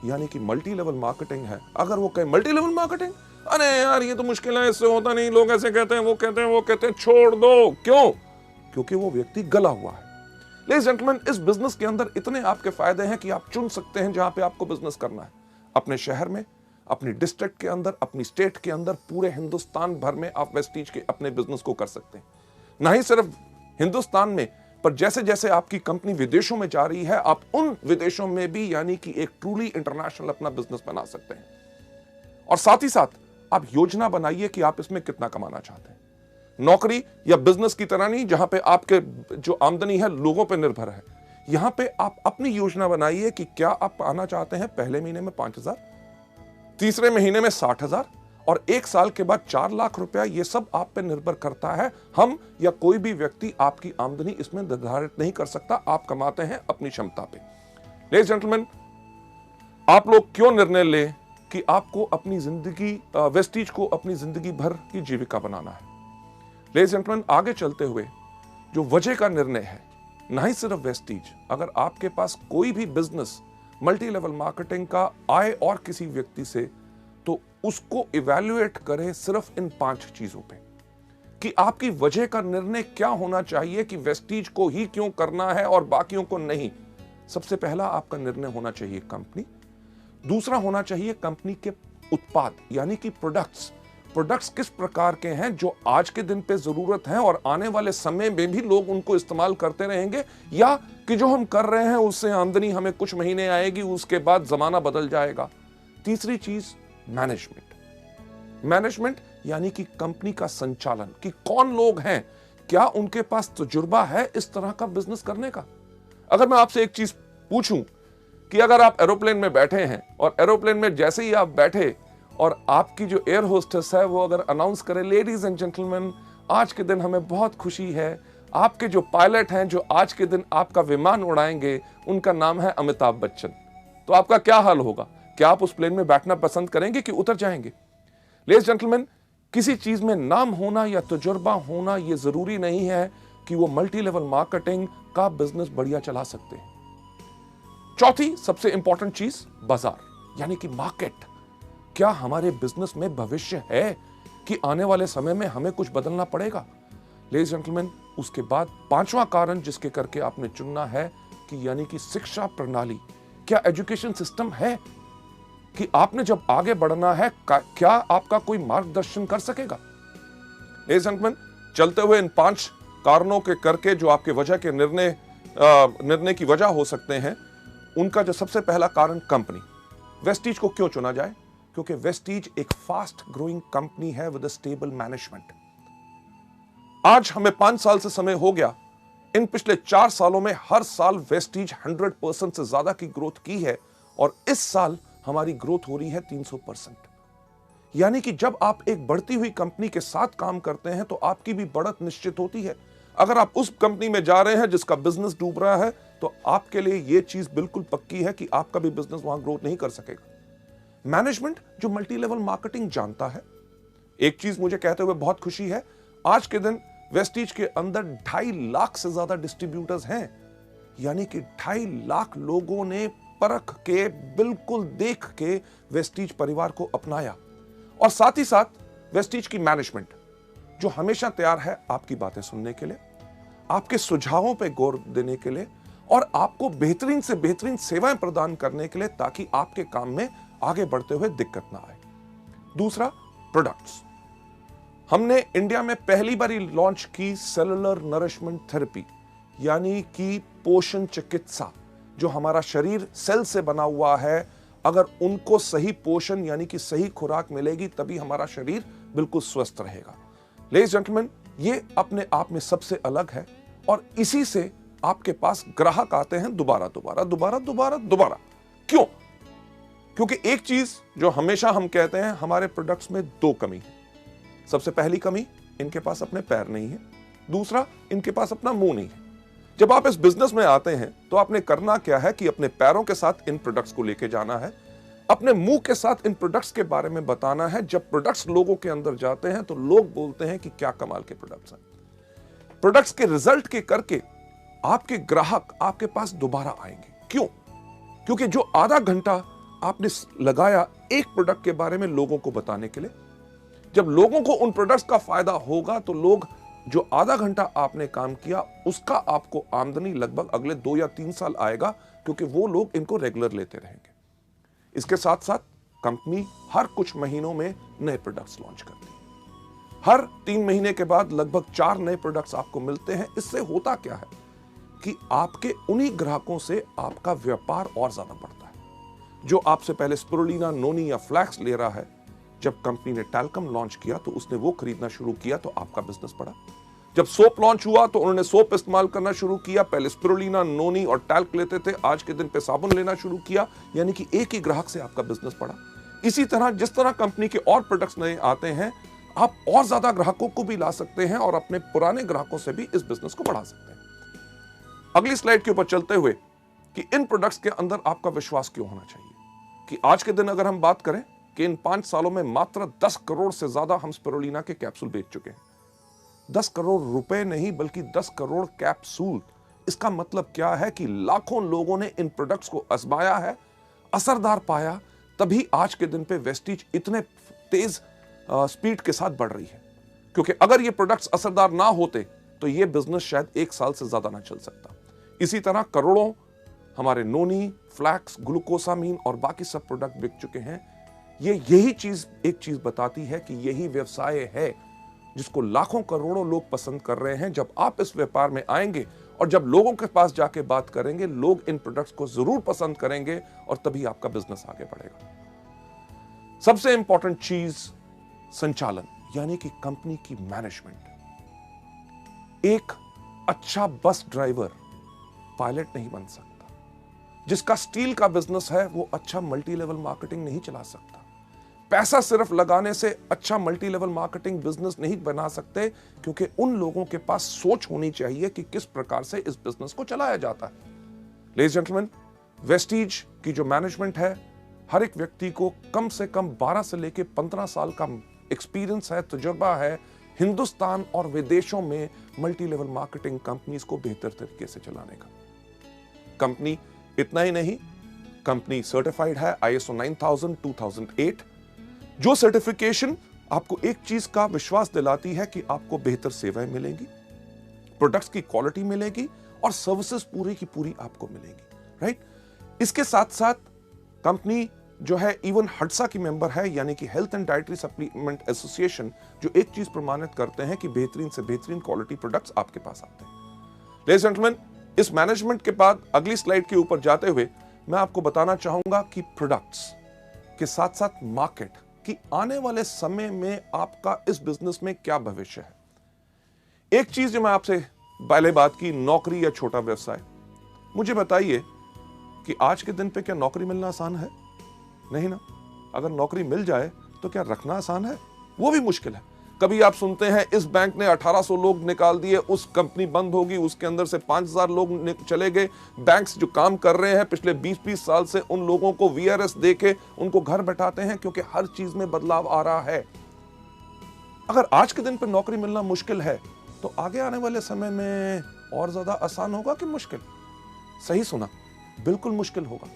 यानी कि मल्टी लेवल मार्केटिंग है, अगर वो कहे मल्टी लेवल मार्केटिंग, अरे यार ये तो मुश्किल है, इससे होता नहीं, लोग ऐसे कहते हैं, वो कहते हैं, छोड़ दो। क्यों? क्योंकि वो व्यक्ति गला हुआ है। लेडीज जेंटलमैन, इस बिजनेस के अंदर इतने आपके फायदे हैं कि आप चुन सकते हैं जहां पे आपको बिजनेस करना है, अपने शहर में, अपनी डिस्ट्रिक्ट के अंदर, अपनी स्टेट के अंदर, पूरे हिंदुस्तान भर में आप वेस्टीज के अपने बिजनेस को कर सकते हैं। ना ही सिर्फ हिंदुस्तान में, पर जैसे जैसे आपकी कंपनी विदेशों में जा रही है, आप उन विदेशों में भी यानी कि एक ट्रूली इंटरनेशनल अपना बिजनेस बना सकते हैं। और साथ ही साथ आप योजना बनाइए कि आप इसमें कितना कमाना चाहते हैं। नौकरी या बिजनेस की तरह नहीं जहां पे आपके जो आमदनी है लोगों पे निर्भर है, यहां पे आप अपनी योजना बनाइए कि क्या आप पाना चाहते हैं पहले महीने में 5,000, तीसरे महीने में 60,000 और 1 साल के बाद 4 लाख रुपया। ये सब आप पे निर्भर करता है। हम या कोई भी व्यक्ति आपकी आमदनी इसमें निर्धारित नहीं कर सकता, आप कमाते हैं अपनी क्षमता पे। लेडीज जेंटलमैन, आप लोग क्यों निर्णय लें कि आपको अपनी जिंदगी, वेस्टीज को अपनी जिंदगी भर की जीविका बनाना है। लेडीज जेंटलमैन, आगे चलते हुए जो वजह का निर्णय है, ना ही सिर्फ वेस्टीज, अगर आपके पास कोई भी बिजनेस मल्टी लेवल मार्केटिंग का आए और किसी व्यक्ति से, तो उसको इवैल्यूएट करें सिर्फ इन 5 चीजों पे कि आपकी वजह का निर्णय क्या होना चाहिए कि वेस्टीज को ही क्यों करना है और बाकियों को नहीं। सबसे पहला आपका निर्णय होना चाहिए कंपनी। दूसरा होना चाहिए कंपनी के उत्पाद यानी कि प्रोडक्ट्स किस प्रकार के हैं जो आज के दिन पे जरूरत है और आने वाले समय में भी लोग उनको इस्तेमाल करते रहेंगे, या कि जो हम कर रहे हैं उससे आमदनी हमें कुछ महीने आएगी, उसके बाद जमाना बदल जाएगा। तीसरी चीज मैनेजमेंट यानी कि कंपनी का संचालन, कि कौन लोग हैं, क्या उनके पास तजुर्बा है इस तरह का बिजनेस करने का। अगर मैं आपसे एक चीज पूछूं कि अगर आप एरोप्लेन में बैठे हैं और एरोप्लेन में जैसे ही आप बैठे और आपकी जो एयर होस्टेस है वो अगर अनाउंस करे, लेडीज एंड जेंटलमैन, आज के दिन हमें बहुत खुशी है, आपके जो पायलट हैं जो आज के दिन आपका विमान उड़ाएंगे उनका नाम है अमिताभ बच्चन, तो आपका क्या हाल होगा? क्या आप उस प्लेन में बैठना पसंद करेंगे कि उतर जाएंगे? लेडीज जेंटलमैन, किसी चीज में नाम होना या तजुर्बा होना यह जरूरी नहीं है कि वो मल्टी लेवल मार्केटिंग का बिजनेस बढ़िया चला सकते हैं। चौथी सबसे इंपॉर्टेंट चीज, बाजार यानी कि मार्केट। क्या हमारे बिजनेस में भविष्य है कि आने वाले समय में हमें कुछ बदलना पड़ेगा? लेडीज जेंटलमैन, उसके बाद 5वां कारण जिसके करके आपने चुनना है कि यानी कि शिक्षा प्रणाली। क्या एजुकेशन सिस्टम है कि आपने जब आगे बढ़ना है क्या आपका कोई मार्गदर्शन कर सकेगा? लेडीज जेंटलमैन, चलते हुए इन 5 कारणों के करके जो आपके वजह के निर्णय की वजह हो सकते हैं, उनका जो सबसे पहला कारण कंपनी। वेस्टीज को क्यों चुना जाए? क्योंकि वेस्टीज एक फास्ट ग्रोइंग कंपनी है विद अ स्टेबल मैनेजमेंट। आज हमें 5 साल से समय हो गया, इन पिछले 4 सालों में हर साल वेस्टीज 100% से ज्यादा की ग्रोथ की है और इस साल हमारी ग्रोथ हो रही है 300%। यानी कि जब आप एक बढ़ती हुई कंपनी के साथ काम करते हैं तो आपकी भी बढ़त निश्चित होती है। अगर आप उस कंपनी में जा रहे हैं जिसका बिजनेस डूब रहा है तो आपके लिए यह चीज बिल्कुल पक्की है कि आपका भी बिजनेस वहां ग्रोथ नहीं कर सकेगा। मैनेजमेंट जो मल्टी लेवल मार्केटिंग जानता है, एक चीज मुझे कहते हुए बहुत खुशी है, आज के दिन वेस्टीज के अंदर 2.5 लाख से ज्यादा डिस्ट्रीब्यूटर्स हैं। यानी कि 2.5 लाख लोगों ने परख के, बिल्कुल देख के वेस्टीज परिवार को अपनाया। और साथ ही साथ वेस्टीज की मैनेजमेंट जो हमेशा तैयार है आपकी बातें सुनने के लिए, आपके सुझावों पे गौर देने के लिए, और आपको बेहतरीन से बेहतरीन सेवाएं प्रदान करने के लिए, ताकि आपके काम में आगे बढ़ते हुए दिक्कत ना आए। दूसरा, प्रोडक्ट्स। हमने इंडिया में पहली बार लॉन्च की सेलुलर नरिशमेंट थेरेपी, यानी कि पोषण चिकित्सा। जो हमारा शरीर सेल से बना हुआ है, अगर उनको सही पोषण यानी कि सही खुराक मिलेगी, तभी हमारा शरीर बिल्कुल स्वस्थ रहेगा। लेडीज जेंटलमैन, ये अपने आप में सबसे अलग है और इसी से आपके पास ग्राहक आते हैं दोबारा दोबारा दोबारा दोबारा दोबारा। क्यों? क्योंकि एक चीज जो हमेशा हम कहते हैं, हमारे प्रोडक्ट्स में दो कमी है। सबसे पहली कमी, इनके पास अपने पैर नहीं है। दूसरा, इनके पास अपना मुंह नहीं है। जब आप इस बिजनेस में आते हैं तो आपने करना क्या है कि अपने पैरों के साथ इन प्रोडक्ट्स को लेके जाना है, अपने मुंह के साथ इन प्रोडक्ट्स के बारे में बताना है। जब प्रोडक्ट्स लोगों के अंदर जाते हैं तो लोग बोलते हैं कि क्या कमाल के प्रोडक्ट्स हैं। प्रोडक्ट्स के रिजल्ट के करके आपके ग्राहक आपके पास दोबारा आएंगे। क्यों? क्योंकि जो आधा घंटा आपने लगाया एक प्रोडक्ट के बारे में लोगों को बताने के लिए, जब लोगों को उन प्रोडक्ट्स का फायदा होगा तो लोग, जो आधा घंटा आपने काम किया उसका आपको आमदनी लगभग अगले 2 या 3 साल आएगा, क्योंकि वो लोग इनको रेगुलर लेते रहेंगे। इसके साथ साथ कंपनी हर कुछ महीनों में नए प्रोडक्ट्स लॉन्च करती है। हर 3 महीने के बाद लगभग 4 नए प्रोडक्ट्स आपको मिलते हैं। इससे होता क्या है कि आपके उन्हीं ग्राहकों से आपका व्यापार और ज्यादा बढ़ता है। जो आपसे पहले स्पिरुलिना, नोनी या फ्लैक्स ले रहा है, जब कंपनी ने टैल्कम लॉन्च किया तो उसने वो खरीदना शुरू किया तो आपका बिजनेस बढ़ा। जब सोप लॉन्च हुआ तो उन्होंने सोप इस्तेमाल करना शुरू किया। पहले स्पिरुलिना, नोनी और टैल्क लेते थे, आज के दिन पे साबुन लेना शुरू किया, यानी कि एक ही ग्राहक से आपका बिजनेस बढ़ा। इसी तरह जिस तरह कंपनी के और प्रोडक्ट्स नए आते हैं, आप और ज्यादा ग्राहकों को भी ला सकते हैं और अपने पुराने ग्राहकों से भी इस बिजनेस को बढ़ा सकते हैं। अगली स्लाइड के ऊपर चलते हुए कि इन प्रोडक्ट्स के अंदर आपका विश्वास क्यों होना चाहिए, कि आज के दिन अगर हम बात करें कि इन 5 सालों में मात्र 10 करोड़ से ज्यादा हम स्पिरुलिना के कैप्सूल बेच चुके हैं। 10 करोड़ रुपए नहीं, बल्कि 10 करोड़ कैप्सूल। इसका मतलब क्या है कि लाखों लोगों ने इन प्रोडक्ट्स को आजमाया है, असरदार पाया, तभी आज के दिन पे वेस्टीज इतने तेज स्पीड के साथ बढ़ रही है। क्योंकि अगर ये प्रोडक्ट्स असरदार ना होते तो ये बिजनेस शायद 1 साल से ज्यादा ना चल सकता। इसी तरह करोड़ों हमारे नोनी, फ्लैक्स, ग्लूकोसामीन और बाकी सब प्रोडक्ट बिक चुके हैं। यही चीज एक चीज बताती है कि यही व्यवसाय है जिसको लाखों करोड़ों लोग पसंद कर रहे हैं। जब आप इस व्यापार में आएंगे और जब लोगों के पास जाके बात करेंगे, लोग इन प्रोडक्ट्स को जरूर पसंद करेंगे और तभी आपका बिजनेस आगे बढ़ेगा। सबसे इंपॉर्टेंट चीज संचालन, यानी कि कंपनी की मैनेजमेंट। एक अच्छा बस ड्राइवर पायलट नहीं बन सकता। जिसका स्टील का बिजनेस है वो अच्छा मल्टी लेवल मार्केटिंग नहीं चला सकता। पैसा सिर्फ लगाने से अच्छा मल्टी लेवल मार्केटिंग बिजनेस नहीं बना सकते, क्योंकि उन लोगों के पास सोच होनी चाहिए कि किस प्रकार से इस बिजनेस को चलाया जाता है। लेडीज जेंटलमैन, वेस्टीज की जो मैनेजमेंट है, हर एक व्यक्ति को कम से कम 12 से लेकर 15 साल का एक्सपीरियंस है, तजुर्बा है हिंदुस्तान और विदेशों में मल्टी लेवल मार्केटिंग कंपनीज को बेहतर तरीके से चलाने का। कंपनी इतना ही नहीं, कंपनी सर्टिफाइड है ISO 9000 2008, जो सर्टिफिकेशन आपको एक चीज का विश्वास दिलाती है कि आपको बेहतर सेवाएं मिलेंगी, प्रोडक्ट्स की क्वालिटी मिलेगी और सर्विसेज पूरी की पूरी आपको मिलेंगी, राइट। इसके साथ साथ कंपनी जो है इवन हडसा की मेंबर है, यानी कि health and dietary supplement association, जो एक चीज प्रमाणित करते हैं कि बेहतरीन से बेहतरीन क्वालिटी प्रोडक्ट्स आपके पास आते हैं। लेडीज एंड जेंटलमैन, इस मैनेजमेंट के बाद अगली स्लाइड के ऊपर जाते हुए मैं आपको बताना चाहूंगा कि प्रोडक्ट्स के साथ साथ मार्केट की आने वाले समय में आपका इस बिजनेस में क्या भविष्य है। एक चीज जो मैं आपसे पहले बात की, नौकरी या छोटा व्यवसाय। मुझे बताइए कि आज के दिन पे क्या नौकरी मिलना आसान है? नहीं ना। अगर नौकरी मिल जाए तो क्या रखना आसान है? वो भी मुश्किल है। कभी आप सुनते हैं इस बैंक ने 1800 लोग निकाल दिए, उस कंपनी बंद होगी, उसके अंदर से 5000 लोग चले गए। बैंक्स जो काम कर रहे हैं पिछले 20-20 साल से, उन लोगों को VRS देके उनको घर बैठाते हैं, क्योंकि हर चीज में बदलाव आ रहा है। अगर आज के दिन पर नौकरी मिलना मुश्किल है तो आगे आने वाले समय में और ज्यादा आसान होगा कि मुश्किल? सही सुना, बिल्कुल मुश्किल होगा।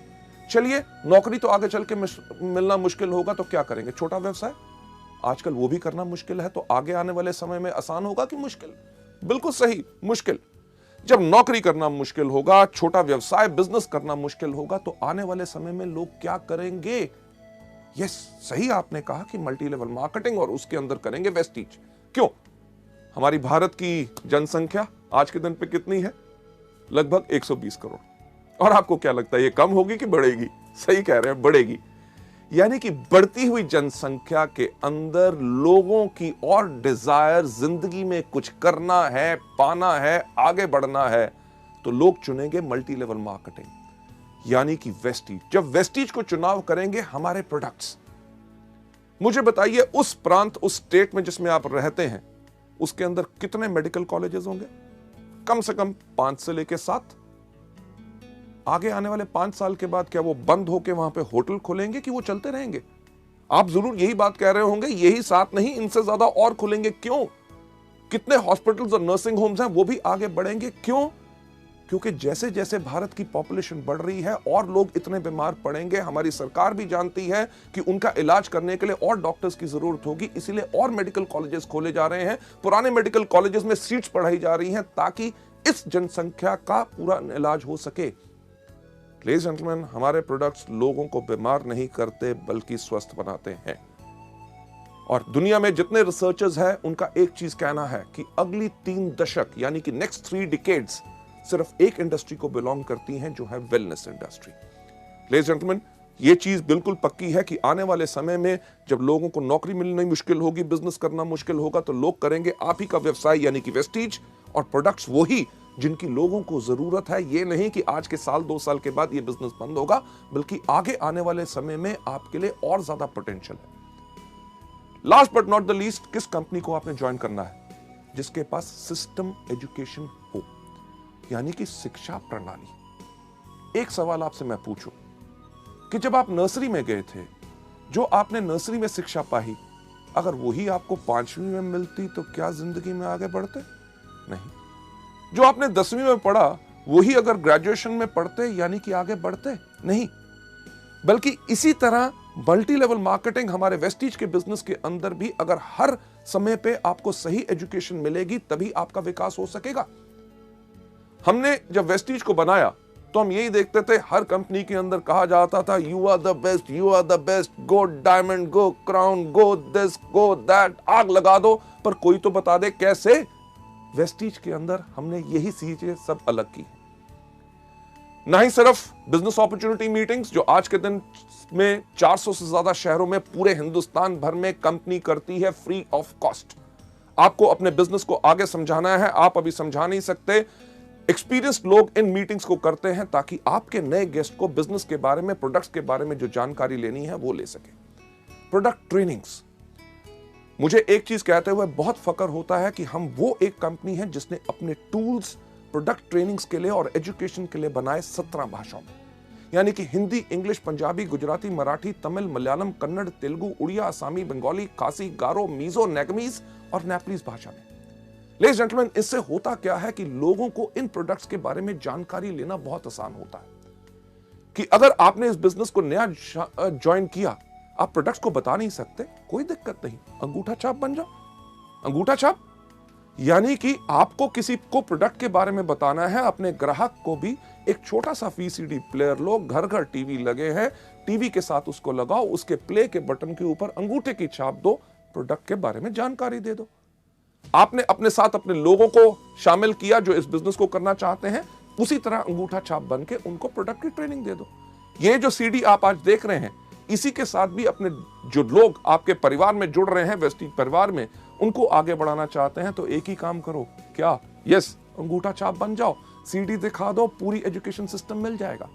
चलिए, नौकरी तो आगे चल के मिलना मुश्किल होगा तो क्या करेंगे? छोटा व्यवसाय आजकल वो भी करना मुश्किल है, तो आगे आने वाले समय में आसान होगा कि मुश्किल? बिल्कुल सही, मुश्किल। जब नौकरी करना मुश्किल होगा, छोटा व्यवसाय बिजनेस करना मुश्किल होगा, तो आने वाले समय में लोग क्या करेंगे? यस, सही आपने कहा कि मल्टी लेवल मार्केटिंग और उसके अंदर करेंगे वेस्टीज। क्यों? हमारी भारत की जनसंख्या आज के दिन पे कितनी है? लगभग 120 करोड़। और आपको क्या लगता है ये कम होगी कि बढ़ेगी? सही कह रहे हैं, बढ़ेगी। यानी कि बढ़ती हुई जनसंख्या के अंदर लोगों की और डिजायर, जिंदगी में कुछ करना है, पाना है, आगे बढ़ना है, तो लोग चुनेंगे मल्टी लेवल मार्केटिंग यानी कि वेस्टीज। जब वेस्टीज को चुनाव करेंगे हमारे प्रोडक्ट्स, मुझे बताइए उस प्रांत, उस स्टेट में जिसमें आप रहते हैं, उसके अंदर कितने मेडिकल कॉलेजेस होंगे? कम से कम 5 से लेकर 7। आगे आने वाले 5 साल के बाद क्या वो बंद होकर वहां पे होटल खोलेंगे कि वो चलते रहेंगे? आप जरूर यही बात कह रहे होंगे, यही 7 नहीं, इनसे ज्यादा और खुलेंगे। क्यों? कितने हॉस्पिटल्स और नर्सिंग होम्स हैं वो भी आगे बढ़ेंगे। क्यों? क्योंकि जैसे जैसे भारत की पॉपुलेशन बढ़ रही है और लोग इतने बीमार पड़ेंगे, हमारी सरकार भी जानती है कि उनका इलाज करने के लिए और डॉक्टर्स की जरूरत होगी, इसीलिए और मेडिकल कॉलेजेस खोले जा रहे हैं। पुराने मेडिकल कॉलेजेस में सीट्स बढ़ाई जा रही हैं ताकि इस जनसंख्या का पूरा इलाज हो सके। लेडीज एंड जेंटलमैन, हमारे प्रोडक्ट्स लोगों को बीमार नहीं करते बल्कि स्वस्थ बनाते हैं। और दुनिया में जितने रिसर्चर्स हैं उनका एक चीज कहना है कि अगली 3 दशक यानी कि नेक्स्ट 3 डिकेड्स सिर्फ एक इंडस्ट्री को बिलोंग करती हैं, जो है wellness industry. Ladies and gentleman, ये चीज बिल्कुल पक्की है कि आने वाले समय में जब लोगों को नौकरी मिलना मुश्किल होगी, बिजनेस करना मुश्किल होगा, तो लोग करेंगे आप ही का व्यवसाय यानी कि वेस्टीज, और प्रोडक्ट्स वही जिनकी लोगों को जरूरत है। ये नहीं कि आज के साल 2 साल के बाद ये बिजनेस बंद होगा, बल्कि आगे आने वाले समय में आपके लिए और ज्यादा पोटेंशियल है। Last but not the least, किस कंपनी को आपने ज्वाइन करना है? जिसके पास सिस्टम एजुकेशन हो, यानी कि शिक्षा प्रणाली। एक सवाल आपसे मैं पूछूं कि जब आप नर्सरी में गए थे, जो आपने नर्सरी में शिक्षा पाई, अगर वही आपको 5वीं में मिलती तो क्या जिंदगी में आगे बढ़ते? नहीं। जो आपने 10वीं में पढ़ा वही अगर ग्रेजुएशन में पढ़ते यानी कि आगे बढ़ते? नहीं। बल्कि इसी तरह मल्टी लेवल मार्केटिंग हमारे वेस्टीज के बिजनेस के अंदर भी अगर हर समय पे आपको सही एजुकेशन मिलेगी तभी आपका विकास हो सकेगा। हमने जब वेस्टीज को बनाया तो हम यही देखते थे, हर कंपनी के अंदर कहा जाता था you are the best, you are the best, go diamond, go crown, go this, go that, आग लगा दो, पर कोई तो बता दे कैसे। वेस्टीज के अंदर हमने यही चीजें सब अलग की। ना ही सिर्फ बिजनेस अपॉर्चुनिटी मीटिंग्स, जो आज के दिन में 400 से ज्यादा शहरों में पूरे हिंदुस्तान भर में कंपनी करती है फ्री ऑफ कॉस्ट। आपको अपने बिजनेस को आगे समझाना है, आप अभी समझा नहीं सकते, एक्सपीरियंस्ड लोग इन मीटिंग्स को करते हैं ताकि आपके नए गेस्ट को बिजनेस के बारे में, प्रोडक्ट्स के बारे में जो जानकारी लेनी है वो ले सके। प्रोडक्ट ट्रेनिंग्स, मुझे एक चीज कहते हुए बहुत फक्र होता है कि हम वो एक कंपनी है जिसने अपने टूल्स प्रोडक्ट ट्रेनिंग्स के लिए और एजुकेशन के लिए बनाए 17 भाषाओं में, यानी कि हिंदी, इंग्लिश, पंजाबी, गुजराती, मराठी, तमिल, मलयालम, कन्नड़, तेलुगु, उड़िया, असमी, बंगाली, खासी, गारो, मीजो, नेगमीज और नेपलीज भाषा में। लेडीज एंड जेंटलमैन, इससे होता क्या है कि लोगों को इन प्रोडक्ट्स के बारे में जानकारी लेना बहुत आसान होता है कि अगर आपने इस बिजनेस को नया ज्वाइन किया, आप प्रोडक्ट्स को बता नहीं सकते, कोई दिक्कत नहीं, अंगूठा छाप बन जाओ। अंगूठा छाप यानी कि आपको किसी को प्रोडक्ट के बारे में बताना है, अपने ग्राहक को भी एक छोटा सा वीसीडी प्लेयर लो, घर घर टीवी लगे हैं, टीवी के साथ उसको लगाओ, उसके प्ले के बटन के ऊपर अंगूठे की छाप दो, प्रोडक्ट के बारे में जानकारी दे दो। आपने अपने साथ अपने लोगों को शामिल किया जो इस बिजनेस को करना चाहते हैं, उसी तरह अंगूठा छाप बन के उनको प्रोडक्ट की ट्रेनिंग दे दो। ये जो सीडी आप आज देख रहे हैं, इसी के साथ भी अपने जो लोग आपके परिवार में जुड़ रहे हैं, वेस्टीज परिवार में, उनको आगे बढ़ाना चाहते हैं, तो एक ही काम करो, क्या? यस, अंगूठा छाप बन जाओ, सीडी दिखा दो, पूरी एजुकेशन सिस्टम मिल जाएगा।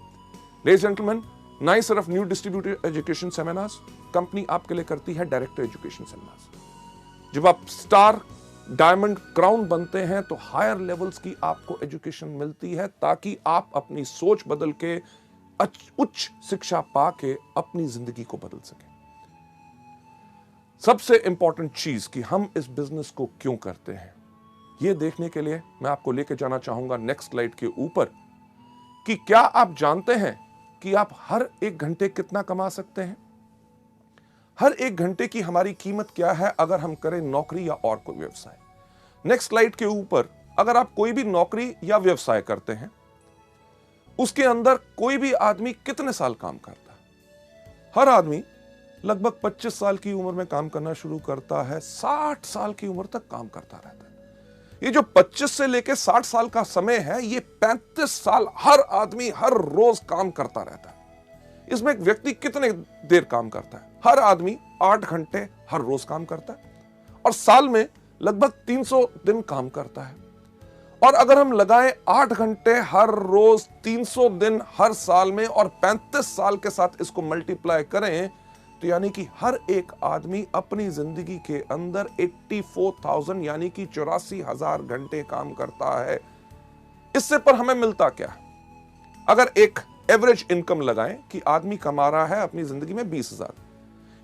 लेडीज एंड जेंटलमैन, ना ही सिर्फ new distributor education seminars, company आपके लिए करती है डायरेक्टर एजुकेशन सेमिनार्स। जब आप स्टार, डायमंड, क्राउन बनते हैं तो हायर लेवल्स की आपको एजुकेशन मिलती है ताकि आप अपनी सोच बदल के, उच्च शिक्षा पाके अपनी जिंदगी को बदल सकें। सबसे इंपॉर्टेंट चीज कि हम इस बिजनेस को क्यों करते हैं, यह देखने के लिए मैं आपको लेके जाना चाहूंगा नेक्स्ट स्लाइड के ऊपर कि क्या आप जानते हैं कि आप हर 1 घंटे कितना कमा सकते हैं? हर 1 घंटे की हमारी कीमत क्या है अगर हम करें नौकरी या और कोई व्यवसाय। नेक्स्ट स्लाइड के ऊपर अगर आप कोई भी नौकरी या व्यवसाय करते हैं, उसके अंदर कोई भी आदमी कितने साल काम करता है? हर आदमी लगभग 25 साल की उम्र में काम करना शुरू करता है, 60 साल की उम्र तक काम करता रहता है। ये जो 25 से लेकर 60 साल का समय है, ये 35 साल हर आदमी हर रोज काम करता रहता है। इसमें एक व्यक्ति कितने देर काम करता है? हर आदमी 8 घंटे हर रोज काम करता है और साल में लगभग 300 दिन काम करता है। और अगर हम लगाएं 8 घंटे हर रोज, 300 दिन हर साल में और 35 साल के साथ इसको मल्टीप्लाई करें, तो यानी कि हर एक आदमी अपनी जिंदगी के अंदर 84,000 यानी कि 84,000 घंटे काम करता है। इससे पर हमें मिलता क्या है? अगर एक एवरेज इनकम लगाएं कि आदमी कमा रहा है अपनी जिंदगी में 20,000,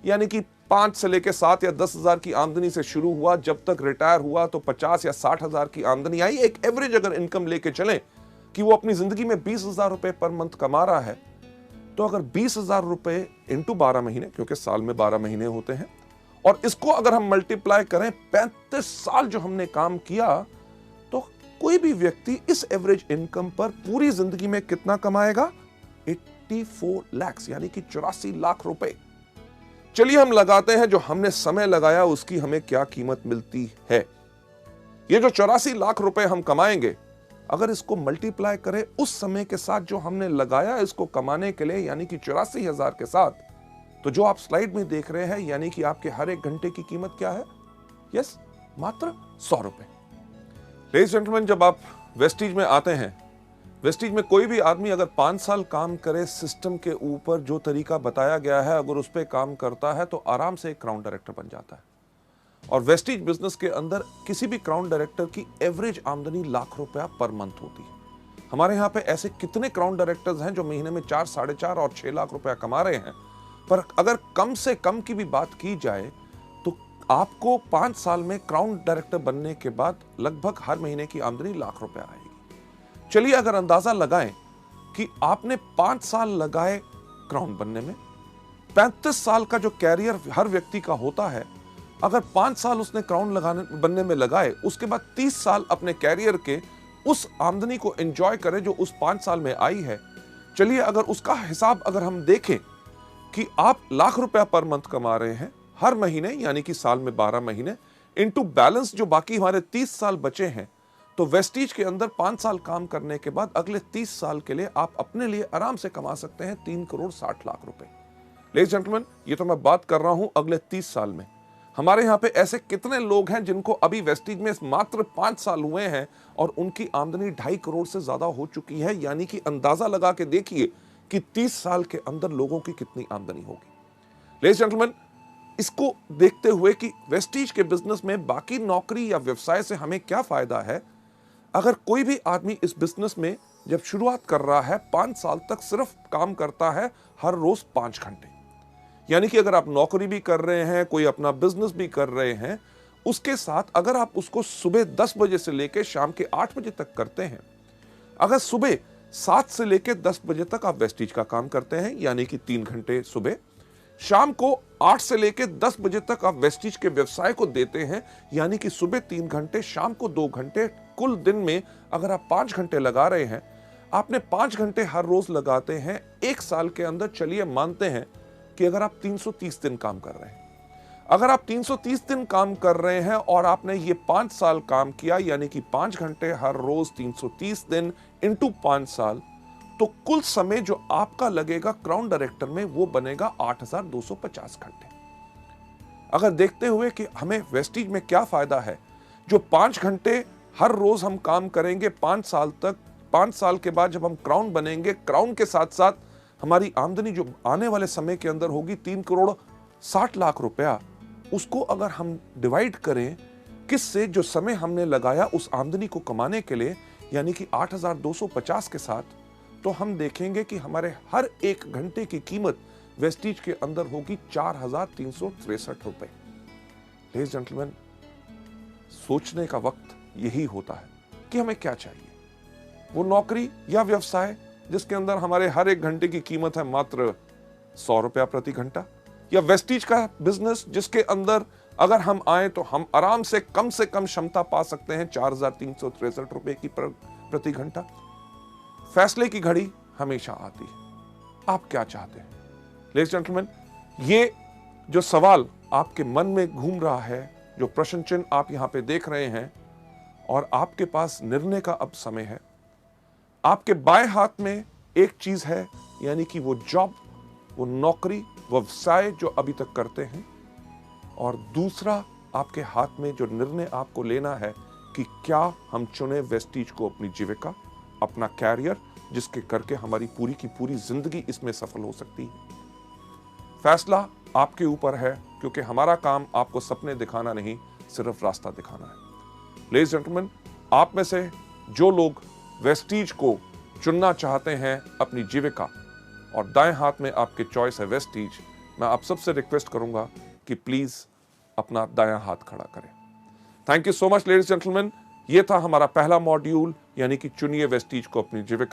यानी कि 5 से लेकर 7 या 10,000 की आमदनी से शुरू हुआ, जब तक रिटायर हुआ तो 50 या 60,000 की आमदनी आई। एक एवरेज अगर इनकम लेके चलें कि वो अपनी जिंदगी में 20,000 रुपए पर मंथ कमा रहा है, तो अगर 20,000 रुपए इंटू 12 महीने, क्योंकि साल में 12 महीने होते हैं, और इसको अगर हम मल्टीप्लाई करें 35 साल जो हमने काम किया, तो कोई भी व्यक्ति इस एवरेज इनकम पर पूरी जिंदगी में कितना कमाएगा? 84 लाख यानी कि 84 लाख रुपए। चलिए हम लगाते हैं जो हमने समय लगाया उसकी हमें क्या कीमत मिलती है। ये जो 84 लाख रुपए हम कमाएंगे, अगर इसको मल्टीप्लाई करें उस समय के साथ जो हमने लगाया इसको कमाने के लिए, यानी कि 84,000 के साथ, तो जो आप स्लाइड में देख रहे हैं, यानी कि आपके हर एक घंटे की कीमत क्या है? यस, मात्र 100 रुपए। लेडीज जेंटलमैन, जब आप वेस्टीज में आते हैं, वेस्टीज में कोई भी आदमी अगर 5 साल काम करे सिस्टम के ऊपर जो तरीका बताया गया है, अगर उस पर काम करता है तो आराम से एक क्राउन डायरेक्टर बन जाता है। और वेस्टीज बिजनेस के अंदर किसी भी क्राउन डायरेक्टर की एवरेज आमदनी लाख रुपया पर मंथ होती है। हमारे यहाँ पे ऐसे कितने क्राउन डायरेक्टर्स हैं जो महीने में 4, 4.5 और 6 लाख रुपया कमा रहे हैं। पर अगर कम से कम की भी बात की जाए तो आपको 5 साल में क्राउन डायरेक्टर बनने के बाद लगभग हर महीने की आमदनी लाख रुपया आएगी। चलिए अगर अंदाजा लगाएं कि आपने 5 साल लगाए क्राउन बनने में, 35 साल का जो कैरियर हर व्यक्ति का होता है, अगर 5 साल उसने क्राउन बनने में लगाए, उसके बाद 30 साल अपने कैरियर के उस आमदनी को एंजॉय करे जो उस 5 साल में आई है। चलिए अगर उसका हिसाब अगर हम देखें कि आप लाख रुपया पर मंथ कमा रहे हैं हर महीने, यानी कि साल में 12 महीने, इनटू बैलेंस जो बाकी हमारे 30 साल बचे हैं, तो वेस्टीज के अंदर 5 साल काम करने के बाद अगले 30 साल के लिए आप अपने लिए आराम से कमा सकते हैं 3 करोड़ 60 लाख रुपए। लेडीज जेंटलमैन, ये तो मैं बात कर रहा हूं अगले 30 साल में। हमारे यहाँ पे ऐसे कितने लोग हैं जिनको अभी वेस्टीज में मात्र 5 साल हुए हैं और उनकी आमदनी 2.5 करोड़ से ज्यादा हो चुकी है। यानी कि अंदाजा लगा के देखिए कि 30 साल के अंदर लोगों की कितनी आमदनी होगी। लेडीज जेंटलमैन, इसको देखते हुए कि वेस्टीज के बिजनेस में बाकी नौकरी या व्यवसाय से हमें क्या फायदा है, अगर कोई भी आदमी इस बिजनेस में जब शुरुआत कर रहा है 5 साल तक सिर्फ काम करता है हर रोज 5 घंटे, यानी कि अगर आप नौकरी भी कर रहे हैं, कोई अपना बिजनेस भी कर रहे हैं, उसके साथ अगर आप उसको सुबह 10 बजे से लेकर शाम के 8 बजे तक करते हैं, अगर सुबह 7 से लेकर 10 बजे तक आप वेस्टीज का काम करते हैं, यानी कि 3 घंटे सुबह, शाम को 8 से लेकर 10 बजे तक आप वेस्टीज के व्यवसाय को देते हैं, यानी कि सुबह 3 घंटे, शाम को 2 घंटे, कुल दिन में अगर आप 5 घंटे लगा रहे हैं, आपने 5 घंटे हर रोज लगाते हैं, 1 साल के अंदर चलिए मानते हैं कि अगर आप 330 दिन काम कर रहे हैं, अगर आप 330 दिन काम कर रहे हैं और आपने ये 5 साल काम किया, यानी कि 5 घंटे हर रोज 330 दिन इंटू 5 साल, तो कुल समय जो आपका लगेगा क्राउन डायरेक्टर में वो बनेगा 8,250 घंटे। अगर देखते हुए कि हमें वेस्टीज में क्या फायदा है, जो 5 घंटे हर रोज हम काम करेंगे 5 साल तक, 5 साल के बाद जब हम क्राउन बनेंगे, क्राउन के साथ साथ हमारी आमदनी जो आने वाले समय के अंदर होगी 3 करोड़ 60 लाख रुपया, उसको अगर हम डिवाइड करें किससे, जो समय हमने लगाया उस आमदनी को कमाने के लिए, यानी कि 8,250 के साथ, तो हम देखेंगे कि हमारे हर एक घंटे की कीमत वेस्टीज के अंदर होगी 4,363 रुपए। लेडीज जेंटलमैन, सोचने का वक्त यही होता है कि हमें क्या चाहिए। वो नौकरी या व्यवसाय जिसके अंदर हमारे हर एक घंटे की कीमत है मात्र 100 रुपया प्रति घंटा, या वेस्टीज का बिजनेस जिसके अंदर अगर हम आए तो हम आराम से कम क्षमता पा सकते हैं 4,363 रुपए की प्रति घंटा। फैसले की घड़ी हमेशा आती है। आप क्या चाहते हैं? लेडीज जेंटलमैन, ये जो सवाल आपके मन में घूम रहा है, जो प्रश्न चिन्ह आप यहां पे देख रहे हैं, और आपके पास निर्णय का अब समय है। आपके बाएं हाथ में एक चीज है, यानी कि वो जॉब, वो नौकरी, व्यवसाय जो अभी तक करते हैं, और दूसरा आपके हाथ में जो निर्णय आपको लेना है कि क्या हम चुने वेस्टीज को अपनी जीविका, अपना कैरियर, जिसके करके हमारी पूरी की पूरी जिंदगी इसमें सफल हो सकती है। फैसला आपके ऊपर है, क्योंकि हमारा काम आपको सपने दिखाना नहीं, सिर्फ रास्ता दिखाना है। लेडीज जेंटलमैन, आप में से जो लोग वेस्टीज को चुनना चाहते हैं अपनी जीविका, और दाएं हाथ में आपके चॉइस है वेस्टीज, मैं आप सबसे रिक्वेस्ट करूंगा कि प्लीज अपना दायां हाथ खड़ा करें। Thank you so much ladies gentleman. ये था हमारा पहला मॉड्यूल, यानी कि चुनिए वेस्टीज को अपनी जीविका।